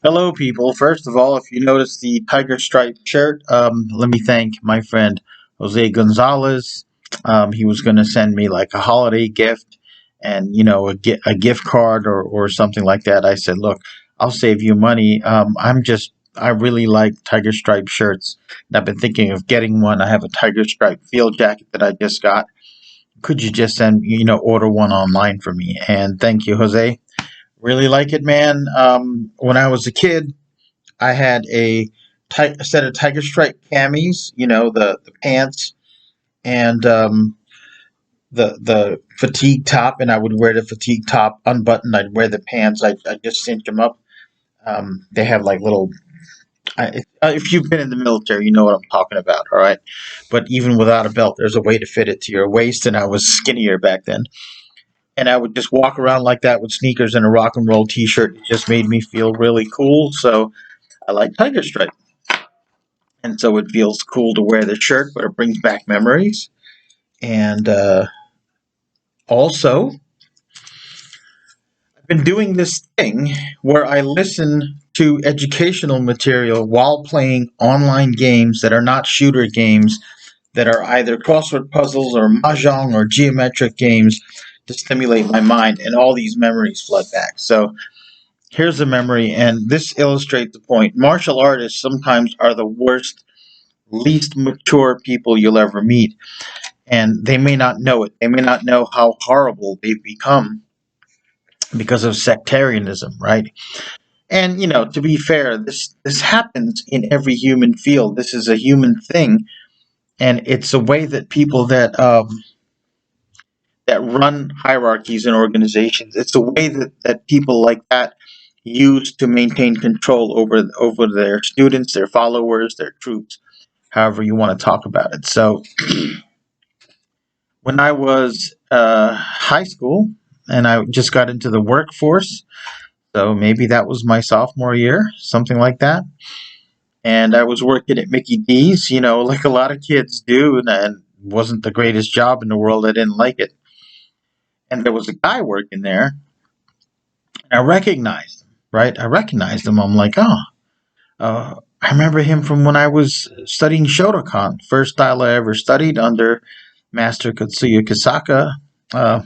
Hello, people. First of all, if you notice the tiger striped shirt, let me thank my friend Jose Gonzalez. He was going to send me like a holiday gift and, a gift card or something like that. I said, look, I'll save you money. I really like tiger striped shirts. And I've been thinking of getting one. I have a tiger striped field jacket that I just got. Could you just order one online for me? And thank you, Jose. Really like it, man. When I was a kid, I had a set of tiger stripe camis, the pants and the fatigue top, and I would wear the fatigue top unbuttoned. I'd wear the pants. I just cinch them up. They have like little. If you've been in the military, you know what I'm talking about. All right, but even without a belt, there's a way to fit it to your waist, and I was skinnier back then. And I would just walk around like that with sneakers and a rock and roll T-shirt. It just made me feel really cool. So I like tiger stripe. And so it feels cool to wear the shirt, but it brings back memories. And also, I've been doing this thing where I listen to educational material while playing online games that are not shooter games, that are either crossword puzzles or mahjong or geometric games to stimulate my mind, and all these memories flood back. So here's a memory, and this illustrates the point. Martial artists sometimes are the worst, least mature people you'll ever meet, and they may not know it. They may not know how horrible they've become because of sectarianism, right? And to be fair, this happens in every human field. This is a human thing, and it's a way that people that run hierarchies in organizations. It's a way that people like that use to maintain control over their students, their followers, their troops, however you want to talk about it. So when I was high school and I just got into the workforce, so maybe that was my sophomore year, something like that. And I was working at Mickey D's, like a lot of kids do, and wasn't the greatest job in the world. I didn't like it. And there was a guy working there, and I recognized him, right? I recognized him. I'm like, oh, I remember him from when I was studying Shotokan, first style I ever studied under Master Katsuya Kisaka. Uh,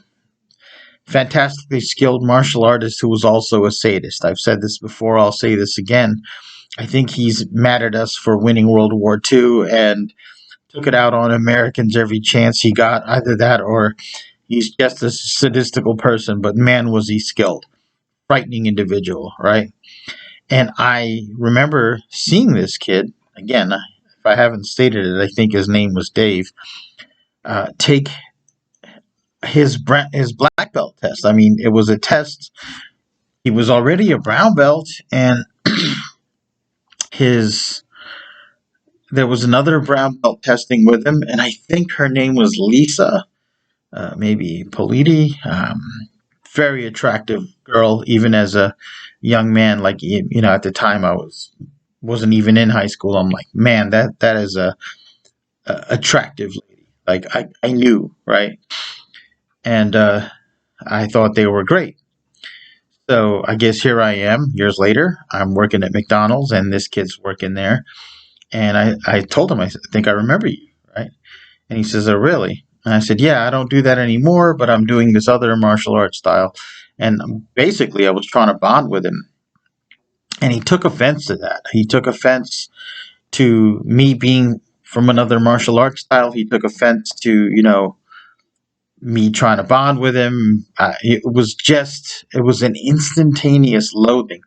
Fantastically skilled martial artist who was also a sadist. I've said this before, I'll say this again. I think he's mad at us for winning World War II and took it out on Americans every chance he got. Either that or he's just a sadistical person, but man, was he skilled. Frightening individual, right? And I remember seeing this kid, again, if I haven't stated it, I think his name was Dave, take his black belt test. I mean, it was a test. He was already a brown belt, and his there was another brown belt testing with him, and I think her name was Lisa, maybe Politi. Very attractive girl, even as a young man. Like at the time I wasn't even in high school. I'm like, man, that is a attractive lady. Like I knew, right? And I thought they were great. So I guess here I am, years later. I'm working at McDonald's, and this kid's working there. And I told him, I think I remember you, right? And he says, oh, really? And I said, yeah, I don't do that anymore, but I'm doing this other martial arts style. And basically, I was trying to bond with him. And he took offense to that. He took offense to me being from another martial arts style. He took offense to, me trying to bond with him. It was an instantaneous loathing.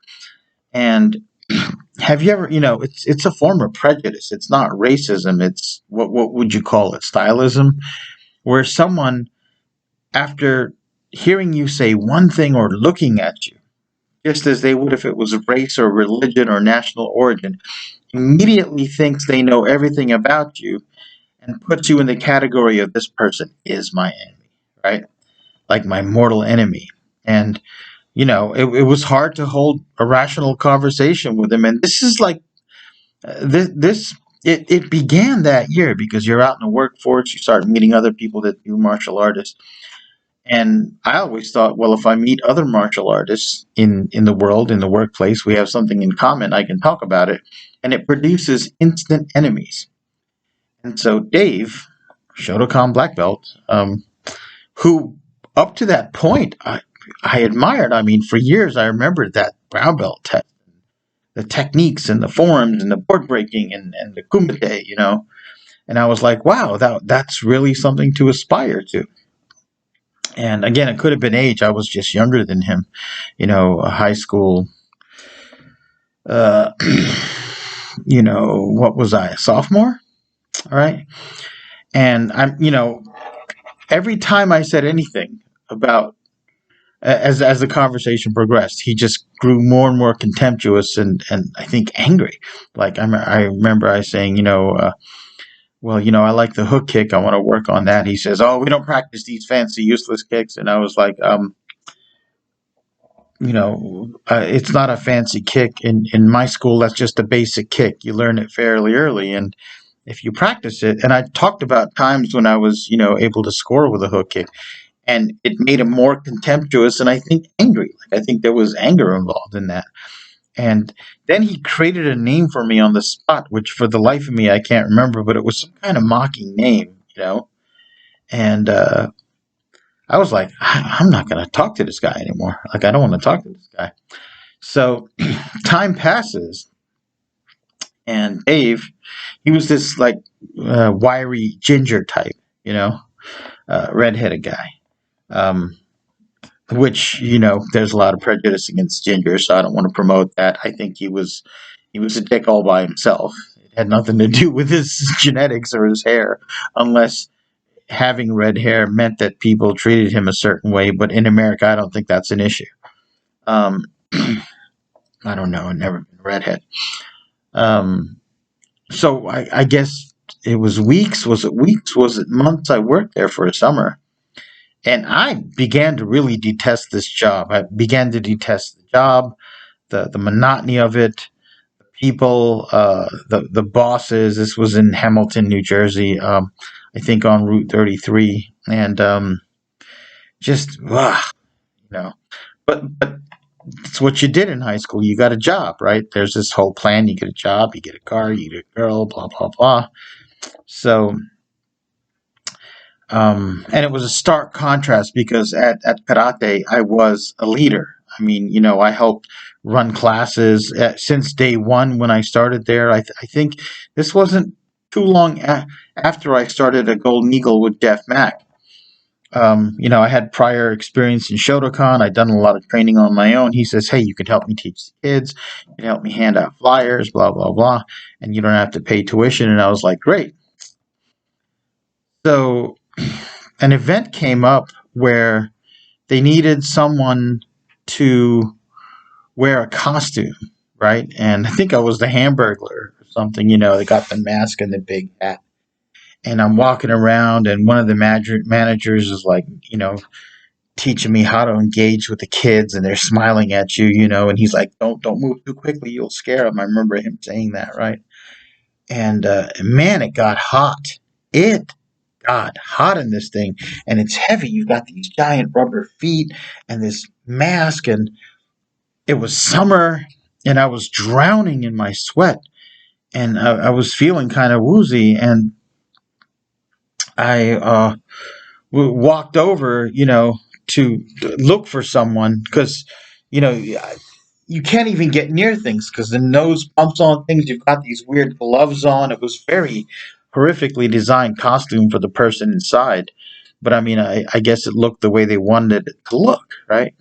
And have you ever, it's a form of prejudice. It's not racism. It's what would you call it? Stylism, where someone, after hearing you say one thing or looking at you, just as they would if it was race or religion or national origin, immediately thinks they know everything about you and puts you in the category of this person is my enemy, right? Like my mortal enemy. And, it was hard to hold a rational conversation with him. And this is like, it began that year because you're out in the workforce, you start meeting other people that do martial artists. And I always thought, well, if I meet other martial artists in the world, in the workplace, we have something in common. I can talk about it. And it produces instant enemies. And so Dave, Shotokan black belt, who up to that point I admired. I mean, for years I remembered that brown belt test, the techniques and the forms and the board breaking and the kumite, And I was like, wow, that's really something to aspire to. And again, it could have been age. I was just younger than him, a high school. Uh, what was I, a sophomore? All right. And every time I said anything about, as the conversation progressed, he just grew more and more contemptuous and I think angry. Like I remember I saying, well, I like the hook kick. I want to work on that. He says, oh, we don't practice these fancy, useless kicks. And I was like, it's not a fancy kick. In my school, that's just a basic kick. You learn it fairly early. And if you practice it, and I talked about times when I was, able to score with a hook kick, and it made him more contemptuous and I think angry. Like I think there was anger involved in that. And then he created a name for me on the spot, which for the life of me I can't remember, but it was some kind of mocking name. And I was like, I'm not going to talk to this guy anymore. Like I don't want to talk to this guy. So time passes, and Dave, he was this like wiry ginger type, redheaded guy. Which there's a lot of prejudice against ginger, so I don't want to promote that. I think he was a dick all by himself. It had nothing to do with his genetics or his hair, unless having red hair meant that people treated him a certain way. But in America, I don't think that's an issue. I don't know. I've never been a redhead. So I guess it was weeks. Was it weeks? Was it months? I worked there for a summer. And I began to really detest this job. I began to detest the job, the monotony of it, the people, the bosses. This was in Hamilton, New Jersey, I think on Route 33. And just, But it's what you did in high school. You got a job, right? There's this whole plan. You get a job, you get a car, you get a girl, blah, blah, blah. So... and it was a stark contrast because at karate, I was a leader. I mean, I helped run classes since day one when I started there. I think this wasn't too long after I started a Golden Eagle with Jeff Mack. I had prior experience in Shotokan. I'd done a lot of training on my own. He says, hey, you can help me teach the kids. You can help me hand out flyers, blah, blah, blah. And you don't have to pay tuition. And I was like, great. So an event came up where they needed someone to wear a costume, right? And I think I was the Hamburglar or something, they got the mask and the big hat. And I'm walking around, and one of the managers is like, teaching me how to engage with the kids, and they're smiling at you, and he's like, don't move too quickly, you'll scare them. I remember him saying that, right? And man, it got hot. It got hot in this thing, and it's heavy. You've got these giant rubber feet and this mask, and it was summer, and I was drowning in my sweat, and I was feeling kind of woozy, and I walked over, to look for someone because, you can't even get near things because the nose bumps on things. You've got these weird gloves on. It was very horrifically designed costume for the person inside. But I mean, I guess it looked the way they wanted it to look, right?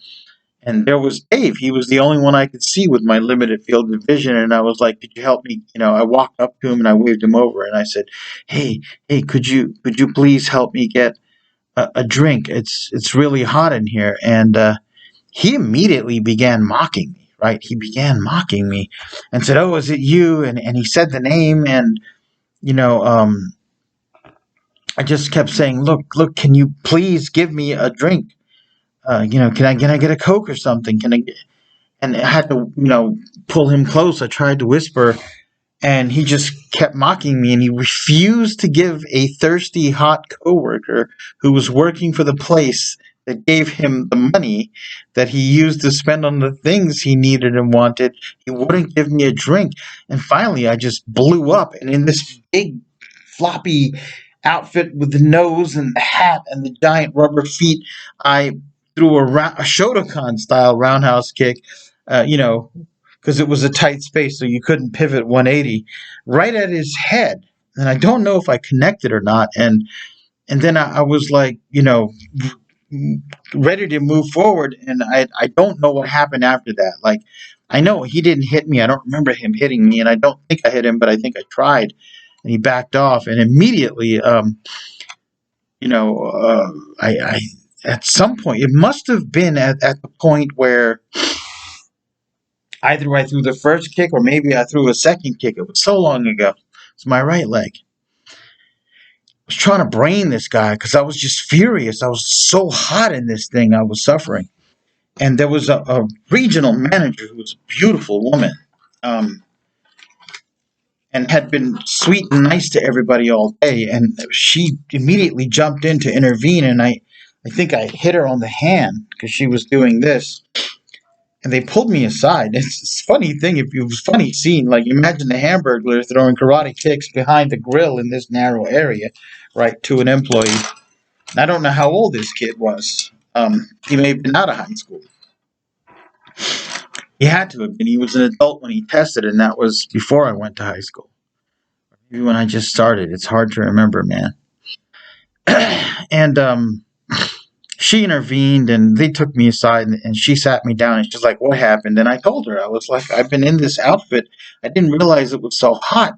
And there was Dave. He was the only one I could see with my limited field of vision. And I was like, could you help me? I walked up to him and I waved him over and I said, hey, could you please help me get a drink? It's really hot in here. And he immediately began mocking me, right? He began mocking me and said, oh, is it you? And he said the name. And, I just kept saying, look, can you please give me a drink? Can I get a Coke or something? And I had to, pull him close. I tried to whisper, and he just kept mocking me, and he refused to give a thirsty, hot coworker who was working for the place that gave him the money that he used to spend on the things he needed and wanted. He wouldn't give me a drink. And finally, I just blew up. And in this big, floppy outfit with the nose and the hat and the giant rubber feet, I threw a Shotokan style roundhouse kick, because it was a tight space, so you couldn't pivot 180, right at his head. And I don't know if I connected or not. And then I was like, ready to move forward, and I don't know what happened after that. Like, I know he didn't hit me. I don't remember him hitting me, and I don't think I hit him, but I think I tried, and he backed off, and immediately, I at some point, it must have been at the point where either I threw the first kick or maybe I threw a second kick. It was so long ago. It's my right leg. I was trying to brain this guy because I was just furious. I was so hot in this thing. I was suffering. And there was a regional manager who was a beautiful woman, and had been sweet and nice to everybody all day. And she immediately jumped in to intervene, and I think I hit her on the hand because she was doing this. And they pulled me aside. It's a funny thing. It was a funny scene. Like, imagine the Hamburglar throwing karate kicks behind the grill in this narrow area, right, to an employee. And I don't know how old this kid was. He may have been out of high school. He had to have been. He was an adult when he tested, and that was before I went to high school. Maybe when I just started. It's hard to remember, man. And she intervened, and they took me aside, and she sat me down, and she's like, what happened? And I told her, I was like, I've been in this outfit. I didn't realize it was so hot,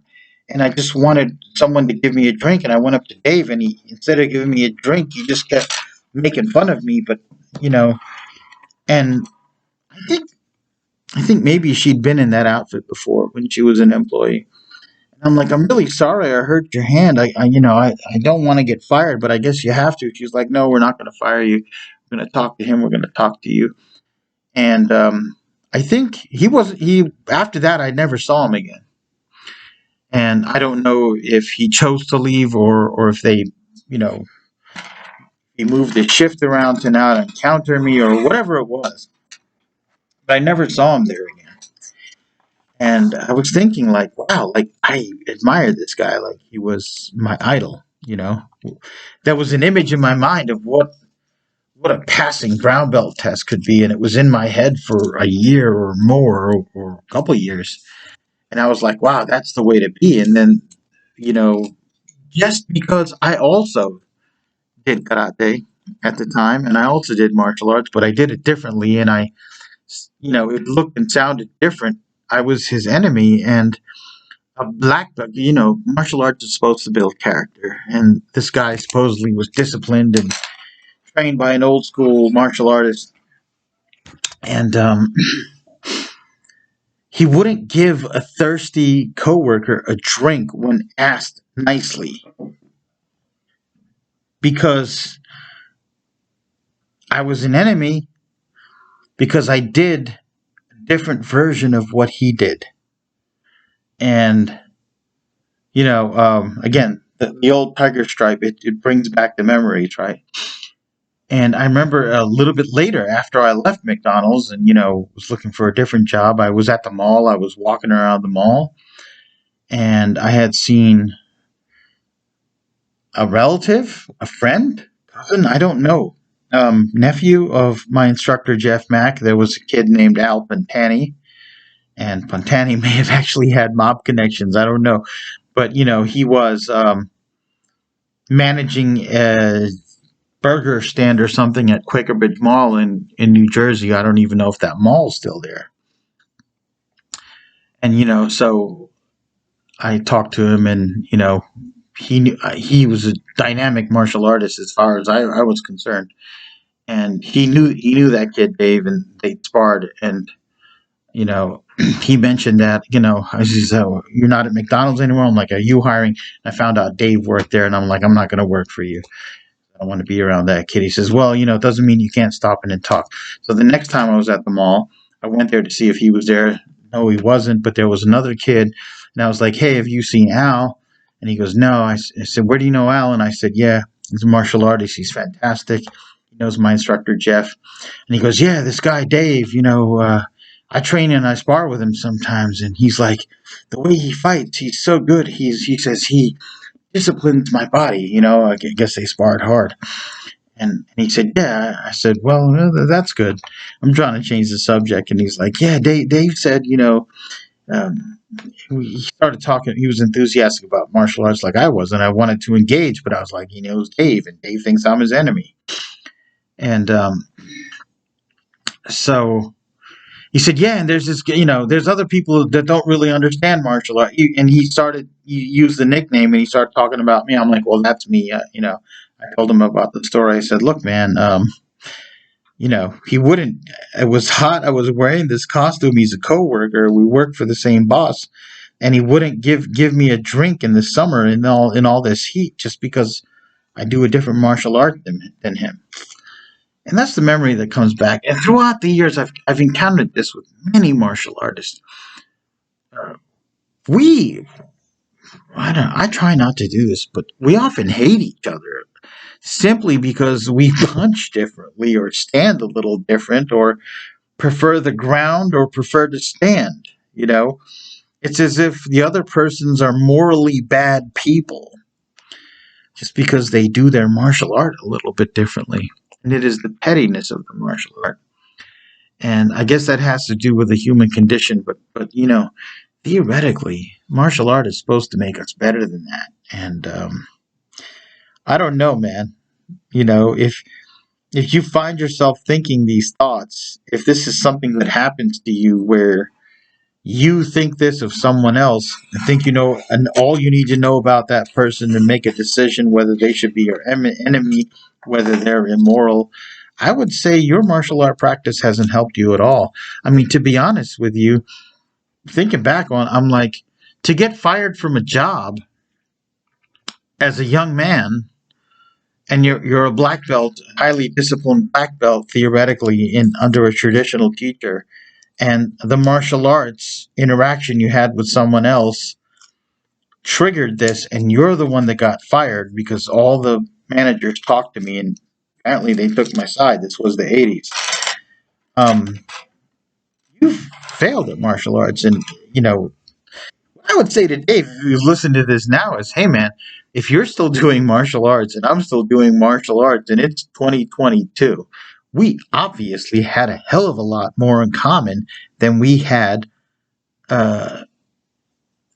and I just wanted someone to give me a drink. And I went up to Dave, and instead of giving me a drink, he just kept making fun of me. But, and I think maybe she'd been in that outfit before when she was an employee. I'm like, I'm really sorry I hurt your hand. I don't want to get fired, but I guess you have to. She's like, no, we're not going to fire you. We're going to talk to him. We're going to talk to you. And I think after that, I never saw him again. And I don't know if he chose to leave or if they, he moved the shift around to not encounter me or whatever it was. But I never saw him there again. And I was thinking, like, wow, like, I admire this guy. Like, he was my idol, There was an image in my mind of what a passing brown belt test could be. And it was in my head for a year or more or a couple of years. And I was like, wow, that's the way to be. And then, just because I also did karate at the time, and I also did martial arts, but I did it differently. And it looked and sounded different. I was his enemy, and a black belt, martial arts is supposed to build character, and this guy supposedly was disciplined and trained by an old school martial artist, and he wouldn't give a thirsty coworker a drink when asked nicely, because I was an enemy, because I did different version of what he did. And again, the old tiger stripe, it brings back the memories, right? And I remember a little bit later, after I left McDonald's and was looking for a different job, I was at the mall. I was walking around the mall, and I had seen a relative, a friend, cousin, I don't know, nephew of my instructor Jeff Mack. There was a kid named Al Pantani. And Pantani may have actually had mob connections. I don't know. But, he was managing a burger stand or something at Quaker Bridge Mall in New Jersey. I don't even know if that mall's still there. And, so I talked to him, and, he was a dynamic martial artist as far as I was concerned. And he knew that kid, Dave, and they sparred. And, he mentioned that, I said, you're not at McDonald's anymore? I'm like, are you hiring? I found out Dave worked there, and I'm like, I'm not going to work for you. I don't want to be around that kid. He says, well, it doesn't mean you can't stop in and talk. So the next time I was at the mall, I went there to see if he was there. No, he wasn't, but there was another kid, and I was like, hey, have you seen Al? And he goes, no. I said, where do you know Al? And I said, yeah, he's a martial artist. He's fantastic. knows my instructor Jeff, and he goes, "Yeah, this guy Dave, I train and I spar with him sometimes, and he's like, the way he fights, he's so good. He says he disciplines my body. I guess they sparred hard." And he said, "Yeah." I said, "Well, that's good." I'm trying to change the subject, and he's like, "Yeah, Dave said, um, he started talking. He was enthusiastic about martial arts like I was, and I wanted to engage, but I was like, he knows Dave, and Dave thinks I'm his enemy." And so he said, "Yeah, and there's this, there's other people that don't really understand martial art." And he started, he used the nickname, and he started talking about me. I'm like, "Well, that's me." I told him about the story. I said, "Look, man, he wouldn't. It was hot. I was wearing this costume. He's a coworker. We worked for the same boss, and he wouldn't give me a drink in the summer in all this heat just because I do a different martial art than him." And that's the memory that comes back. And throughout the years, I've encountered this with many martial artists. Uh, we, I try not to do this, but we often hate each other simply because we punch differently or stand a little different or prefer the ground or prefer to stand. It's as if the other persons are morally bad people just because they do their martial art a little bit differently. And it is the pettiness of the martial art. And I guess that has to do with the human condition, but theoretically, martial art is supposed to make us better than that. And I don't know, man. If you find yourself thinking these thoughts, if this is something that happens to you where you think this of someone else, I think and all you need to know about that person to make a decision whether they should be your enemy, whether they're immoral. I would say your martial art practice hasn't helped you at all. I mean, to be honest with you, thinking back I'm like, to get fired from a job as a young man, and you're a black belt, highly disciplined black belt, theoretically under a traditional teacher, and the martial arts interaction you had with someone else triggered this, and you're the one that got fired because all the managers talked to me, and apparently they took my side. This was the 80s. You've failed at martial arts, and I would say to Dave, if you listen to this now, is, hey man, if you're still doing martial arts and I'm still doing martial arts and it's 2022, we obviously had a hell of a lot more in common than we had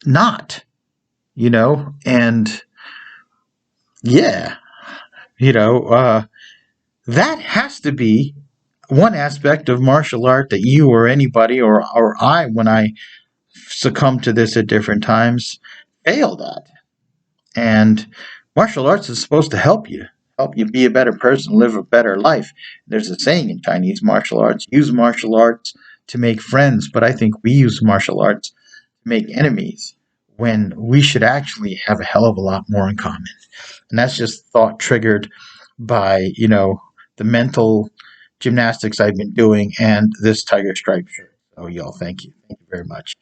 not, and yeah, that has to be one aspect of martial art that you or anybody or I, when I succumbed to this at different times, failed at. And martial arts is supposed to help you be a better person, live a better life. There's a saying in Chinese martial arts, use martial arts to make friends, but I think we use martial arts to make enemies when we should actually have a hell of a lot more in common. And that's just thought triggered by, the mental gymnastics I've been doing and this tiger stripe shirt. So y'all, thank you. Thank you very much.